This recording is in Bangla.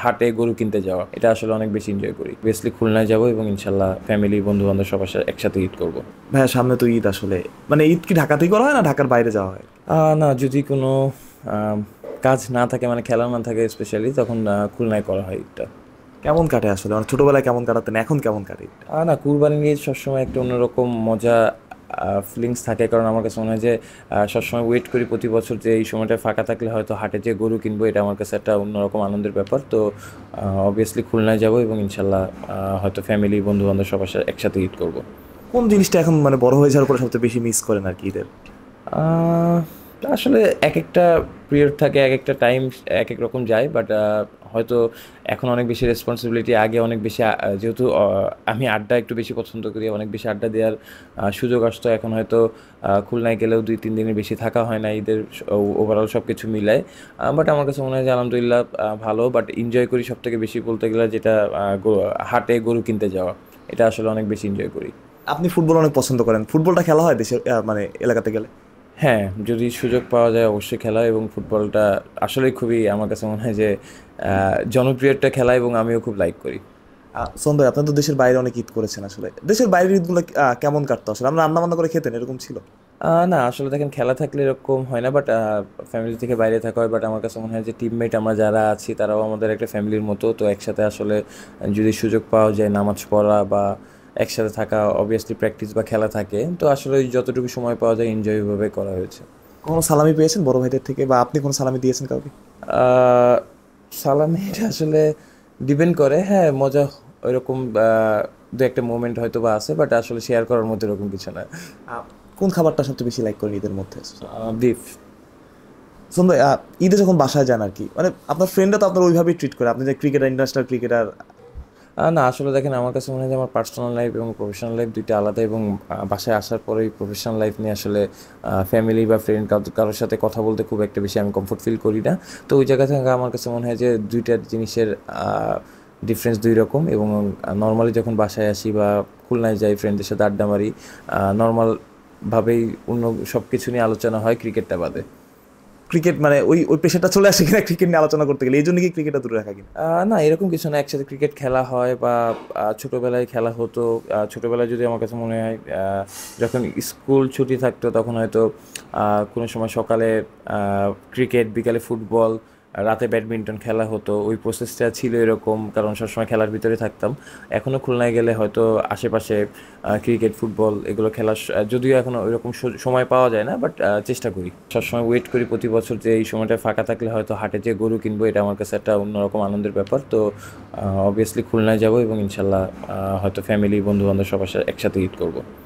হাটে গরু কিনতে যাওয়া, এটা আসলে অনেক বেশি এনজয় করি। বেসলি খুলনায় যাবো এবং ইনশাল্লাহ ফ্যামিলি বন্ধু বান্ধব সবার সাথে একসাথে ঈদ করবো। ভাইয়া সামনে তো ঈদ, আসলে মানে ঈদ কি ঢাকাতেই করা হয় না ঢাকার বাইরে যাওয়া হয়? না, যদি কোনো আহ, কাজ না থাকে, মানে খেলা না থাকে স্পেশালি, তখন খুলনায় করা হয় ঈদটা। কেমন কাটে আসলে, মানে ছোটবেলায় কেমন কাটাতেন, এখন কেমন কাটে ঈদটা? না, কুরবানি ঈদ সবসময় একটা অন্যরকম মজা ফিলিংস থাকে, কারণ আমার কাছে মনে হয় যে সবসময় ওয়েট করি প্রতি বছর যে এই সময়টা ফাঁকা থাকলে হয়তো হাটে যে গরু কিনবো, এটা আমার কাছে একটা অন্যরকম আনন্দের ব্যাপার। তো অবভিয়াসলি খুলনায় যাবো এবং ইনশাল্লাহ হয়তো ফ্যামিলি বন্ধু বান্ধব সবার সাথে একসাথে ঈদ করবো। কোন জিনিসটা এখন মানে বড় হয়ে যাওয়ার পরে সবচেয়ে বেশি মিস করেন আর কি ঈদের? আহ, আসলে এক একটা পিরিয়ড থাকে, এক একটা টাইম এক এক রকম যায়, বাট হয়তো এখন অনেক বেশি রেসপন্সিবিলিটি, আগে অনেক বেশি যেহেতু আমি আড্ডা একটু বেশি পছন্দ করি, অনেক বেশি আড্ডা দেওয়ার সুযোগ আসতো। এখন হয়তো খুলনায় গেলেও 2-3 দিনের বেশি থাকা হয় না ঈদের ওভারঅল সব কিছু মিলায়। বাট আমার কাছে মনে হয় যে আলহামদুলিল্লাহ ভালো, বাট এনজয় করি সব থেকে বেশি বলতে গেলে যেটা হাটে গরু কিনতে যাওয়া, এটা আসলে অনেক বেশি এনজয় করি। আপনি ফুটবল অনেক পছন্দ করেন, ফুটবলটা খেলা হয় দেশের মানে এলাকাতে গেলে? হ্যাঁ, যদি সুযোগ পাওয়া যায় অবশ্যই খেলা, এবং ফুটবলটা আসলেই খুবই আমার কাছে মনে হয় যে জনপ্রিয় একটা খেলা, এবং আমিও খুব লাইক করি। সোহম ভাই, আপনার তো দেশের বাইরে অনেক ঈদ করেছেন, আসলে দেশের বাইরের ঈদগুলো কেমন কাটতো আসলে? আমরা রান্না বান্না করে খেতেন, এরকম ছিল? না, আসলে দেখেন খেলা থাকলে এরকম হয় না, বাট ফ্যামিলি থেকে বাইরে থাকা হয়। বাট আমার কাছে মনে হয় যে টিমমেট আমরা যারা আছি তারাও আমাদের একটা ফ্যামিলির মতো। তো একসাথে আসলে যদি সুযোগ পাওয়া যায় নামাজ পড়া বা একসাথে থাকা, অবভিয়াসলি প্র্যাকটিস বা খেলা থাকে, তো আসলে ওই যতটুকু সময় পাওয়া যায় এনজয় ভাবে করা হয়েছে। কোনো সালামি পেয়েছেন বড় ভাইদের থেকে, বা আপনি কোনো সালামি দিয়েছেন কাউকে? আহ, সালামির আসলে ডিপেন্ড করে, হ্যাঁ মজা ওইরকম দু একটা মোমেন্ট হয়তো বা আছে, বাট আসলে শেয়ার করার মতো এরকম কিছু না। আহ, কোন খাবারটা সবচেয়ে বেশি লাইক করেন ঈদের মধ্যে? বিফ। সোহম ভাই, ঈদে যখন বাসায় যান আর কি, মানে আপনার ফ্রেন্ডরা তো আপনার ওইভাবেই ট্রিট করে, আপনি যে ক্রিকেটার, ইন্টারন্যাশনাল ক্রিকেটার। না, আসলে দেখেন আমার কাছে মনে হয় যে আমার পার্সোনাল লাইফ এবং প্রফেশনাল লাইফ দুইটা আলাদা, এবং বাসায় আসার পরেই প্রফেশনাল লাইফ নিয়ে আসলে ফ্যামিলি বা ফ্রেন্ড কারোর সাথে কথা বলতে খুব একটা বেশি আমি কমফোর্ট ফিল করি না। তো ওই জায়গা থেকে আমার কাছে মনে হয় যে দুইটা জিনিসের ডিফারেন্স দুই রকম, এবং নর্মালি যখন বাসায় আসি বা খুলনায় যাই ফ্রেন্ডদের সাথে আড্ডা মারি, নর্মালভাবেই অন্য সব কিছু নিয়ে আলোচনা হয় ক্রিকেটটা বাদে। ক্রিকেট মানে ওই ওই পেশাটা চলে আসে কিনা ক্রিকেট নিয়ে আলোচনা করতে গেলে, এই জন্য কি ক্রিকেটটা দূরে রাখা কিনা? না, এরকম কিছু না, একসাথে ক্রিকেট খেলা হয় বা ছোটোবেলায় খেলা হতো। ছোটোবেলায় যদি আমার কাছে মনে হয় যখন স্কুল ছুটি থাকতো তখন হয়তো কোনো সময় সকালে ক্রিকেট, বিকালে ফুটবল, রাতে ব্যাডমিন্টন খেলা হতো। ওই প্রসেসটা ছিল এরকম, কারণ সবসময় খেলার ভিতরে থাকতাম। এখনও খুলনায় গেলে হয়তো আশেপাশে ক্রিকেট, ফুটবল এগুলো খেলার যদিও এখনও ওইরকম সময় পাওয়া যায় না, বাট চেষ্টা করি। সবসময় ওয়েট করি প্রতি বছর যে এই সময়টা ফাঁকা থাকলে হয়তো হাটে যে গরু কিনবো, এটা আমার কাছে একটা অন্যরকম আনন্দের ব্যাপার। তো অবভিয়াসলি খুলনায় যাবো এবং ইনশাল্লাহ হয়তো ফ্যামিলি বন্ধু বান্ধব সবার সাথে একসাথে ঈদ করবো।